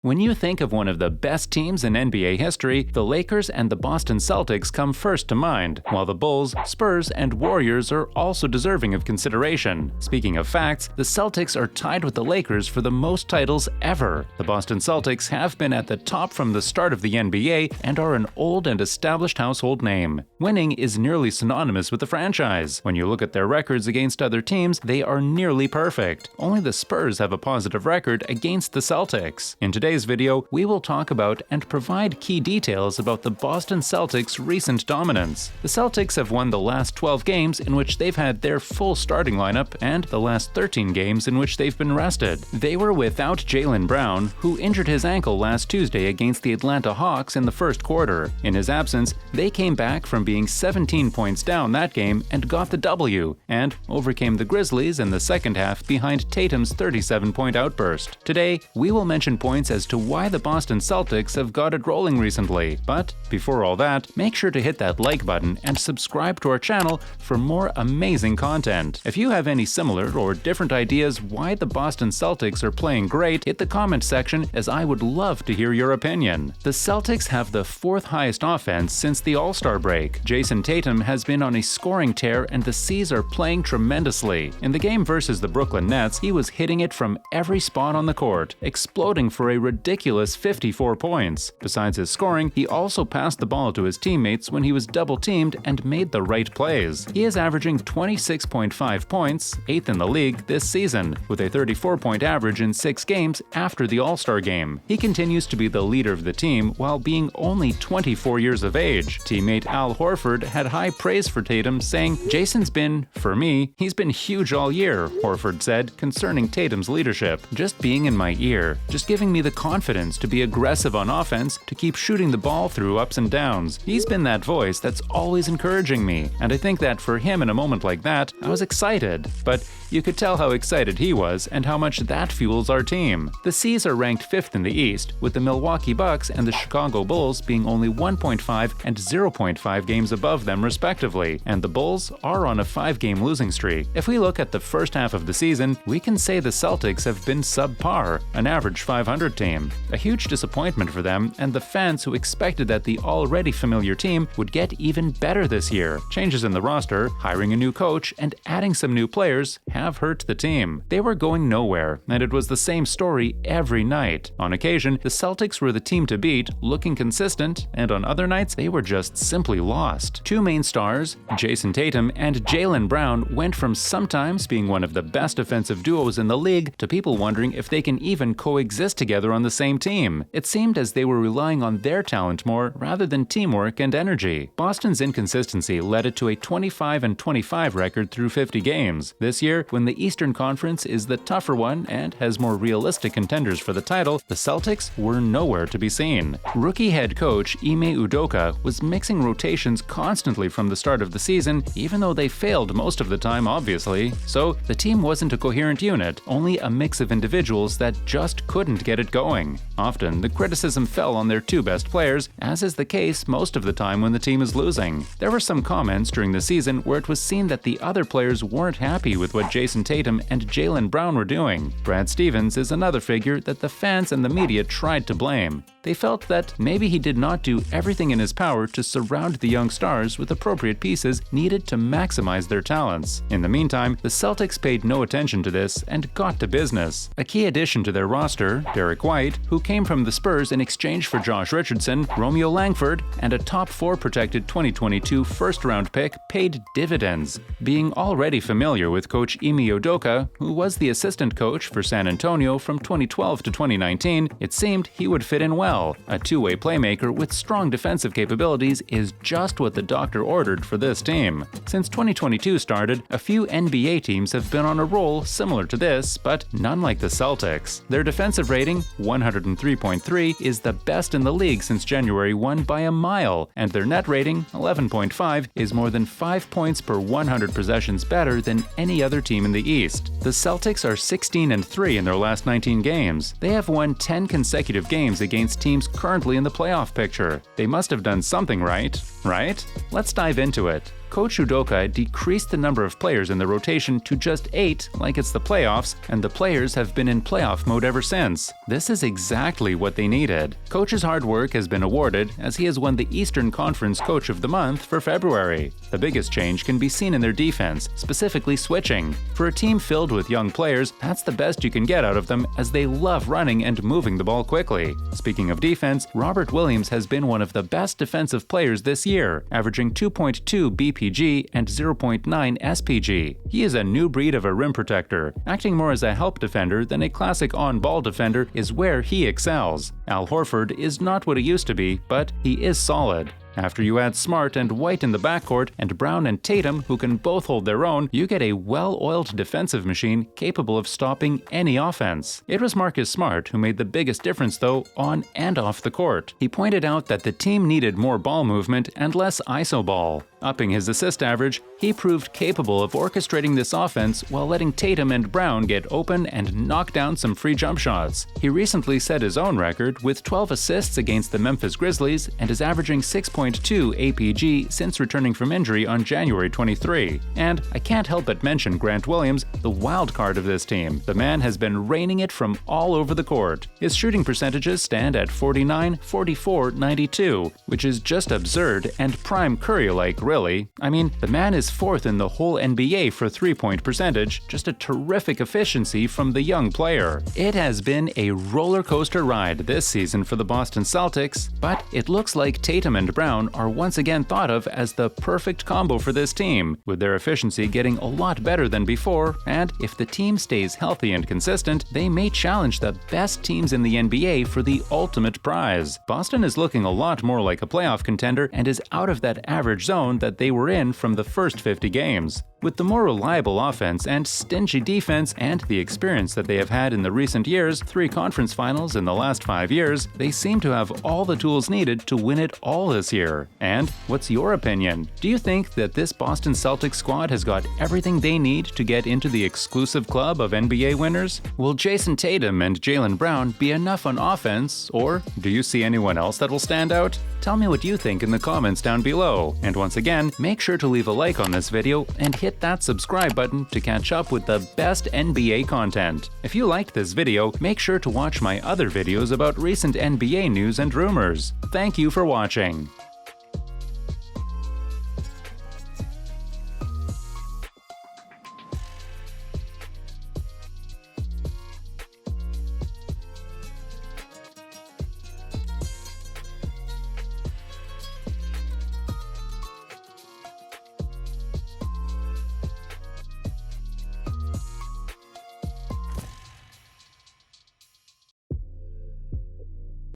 When you think of one of the best teams in NBA history, the Lakers and the Boston Celtics come first to mind, while the Bulls, Spurs, and Warriors are also deserving of consideration. Speaking of facts, the Celtics are tied with the Lakers for the most titles ever. The Boston Celtics have been at the top from the start of the NBA and are an old and established household name. Winning is nearly synonymous with the franchise. When you look at their records against other teams, they are nearly perfect. Only the Spurs have a positive record against the Celtics. In today's video, we will talk about and provide key details about the Boston Celtics' recent dominance. The Celtics have won the last 12 games in which they've had their full starting lineup and the last 13 games in which they've been rested. They were without Jaylen Brown, who injured his ankle last Tuesday against the Atlanta Hawks in the first quarter. In his absence, they came back from being 17 points down that game and got the W, and overcame the Grizzlies in the second half behind Tatum's 37-point outburst. Today, we will mention points as to why the Boston Celtics have got it rolling recently. But before all that, make sure to hit that like button and subscribe to our channel for more amazing content. If you have any similar or different ideas why the Boston Celtics are playing great, hit the comment section, as I would love to hear your opinion. The Celtics have the fourth highest offense since the All-Star break. Jayson Tatum has been on a scoring tear and the C's are playing tremendously. In the game versus the Brooklyn Nets, he was hitting it from every spot on the court, exploding for a ridiculous 54 points. Besides his scoring, he also passed the ball to his teammates when he was double-teamed and made the right plays. He is averaging 26.5 points, 8th in the league this season, with a 34-point average in 6 games after the All-Star game. He continues to be the leader of the team while being only 24 years of age. Teammate Al Horford had high praise for Tatum, saying, "Jason's been, for me, he's been huge all year," Horford said concerning Tatum's leadership. "Just being in my ear, just giving me the confidence to be aggressive on offense, to keep shooting the ball through ups and downs. He's been that voice that's always encouraging me, and I think that for him in a moment like that, I was excited." But you could tell how excited he was and how much that fuels our team. The C's are ranked 5th in the East, with the Milwaukee Bucks and the Chicago Bulls being only 1.5 and 0.5 games above them respectively, and the Bulls are on a 5-game losing streak. If we look at the first half of the season, we can say the Celtics have been subpar, an average 500 team. A huge disappointment for them and the fans who expected that the already familiar team would get even better this year. Changes in the roster, hiring a new coach, and adding some new players have hurt the team. They were going nowhere, and it was the same story every night. On occasion, the Celtics were the team to beat, looking consistent, and on other nights, they were just simply lost. Two main stars, Jayson Tatum and Jaylen Brown, went from sometimes being one of the best offensive duos in the league to people wondering if they can even coexist together on the same team. It seemed as they were relying on their talent more rather than teamwork and energy. Boston's inconsistency led it to a 25-25 record through 50 games. This year, when the Eastern Conference is the tougher one and has more realistic contenders for the title, the Celtics were nowhere to be seen. Rookie head coach Ime Udoka was mixing rotations constantly from the start of the season, even though they failed most of the time, obviously. So the team wasn't a coherent unit, only a mix of individuals that just couldn't get it going. Often, the criticism fell on their two best players, as is the case most of the time when the team is losing. There were some comments during the season where it was seen that the other players weren't happy with what Jayson Tatum and Jaylen Brown were doing. Brad Stevens is another figure that the fans and the media tried to blame. They felt that maybe he did not do everything in his power to surround the young stars with appropriate pieces needed to maximize their talents. In the meantime, the Celtics paid no attention to this and got to business. A key addition to their roster, Derek White, who came from the Spurs in exchange for Josh Richardson, Romeo Langford, and a top 4 protected 2022 first-round pick, paid dividends. Being already familiar with coach Ime Udoka, who was the assistant coach for San Antonio from 2012 to 2019, it seemed he would fit in well. A two-way playmaker with strong defensive capabilities is just what the doctor ordered for this team. Since 2022 started, a few NBA teams have been on a roll similar to this, but none like the Celtics. Their defensive rating, 103.3, is the best in the league since January 1 by a mile, and their net rating, 11.5, is more than 5 points per 100 possessions better than any other team in the East. The Celtics are 16-3 in their last 19 games. They have won 10 consecutive games against teams currently in the playoff picture. They must have done something right? Let's dive into it. Coach Udoka decreased the number of players in the rotation to just 8 like it's the playoffs, and the players have been in playoff mode ever since. This is exactly what they needed. Coach's hard work has been awarded as he has won the Eastern Conference Coach of the Month for February. The biggest change can be seen in their defense, specifically switching. For a team filled with young players, that's the best you can get out of them as they love running and moving the ball quickly. Speaking of defense, Robert Williams has been one of the best defensive players this year, averaging 2.2 BPG and 0.9 SPG. He is a new breed of a rim protector, acting more as a help defender than a classic on-ball defender is where he excels. Al Horford is not what he used to be, but he is solid. After you add Smart and White in the backcourt, and Brown and Tatum, who can both hold their own, you get a well-oiled defensive machine capable of stopping any offense. It was Marcus Smart who made the biggest difference, though, on and off the court. He pointed out that the team needed more ball movement and less ISO ball. Upping his assist average, he proved capable of orchestrating this offense while letting Tatum and Brown get open and knock down some free jump shots. He recently set his own record with 12 assists against the Memphis Grizzlies and is averaging 6.2 APG since returning from injury on January 23. And I can't help but mention Grant Williams, the wild card of this team. The man has been raining it from all over the court. His shooting percentages stand at 49, 44, 92, which is just absurd and prime Curry-like, really. I mean, the man is 4th in the whole NBA for three-point percentage, just a terrific efficiency from the young player. It has been a roller coaster ride this season for the Boston Celtics, but it looks like Tatum and Brown are once again thought of as the perfect combo for this team, with their efficiency getting a lot better than before, and if the team stays healthy and consistent, they may challenge the best teams in the NBA for the ultimate prize. Boston is looking a lot more like a playoff contender and is out of that average zone that they were in from the first 50 games. With the more reliable offense and stingy defense and the experience that they have had in the recent years, 3 conference finals in the last 5 years, they seem to have all the tools needed to win it all this year. And what's your opinion? Do you think that this Boston Celtics squad has got everything they need to get into the exclusive club of NBA winners? Will Jayson Tatum and Jaylen Brown be enough on offense, or do you see anyone else that will stand out? Tell me what you think in the comments down below. And once again, make sure to leave a like on this video and hit that subscribe button to catch up with the best NBA content. If you liked this video, make sure to watch my other videos about recent NBA news and rumors. Thank you for watching.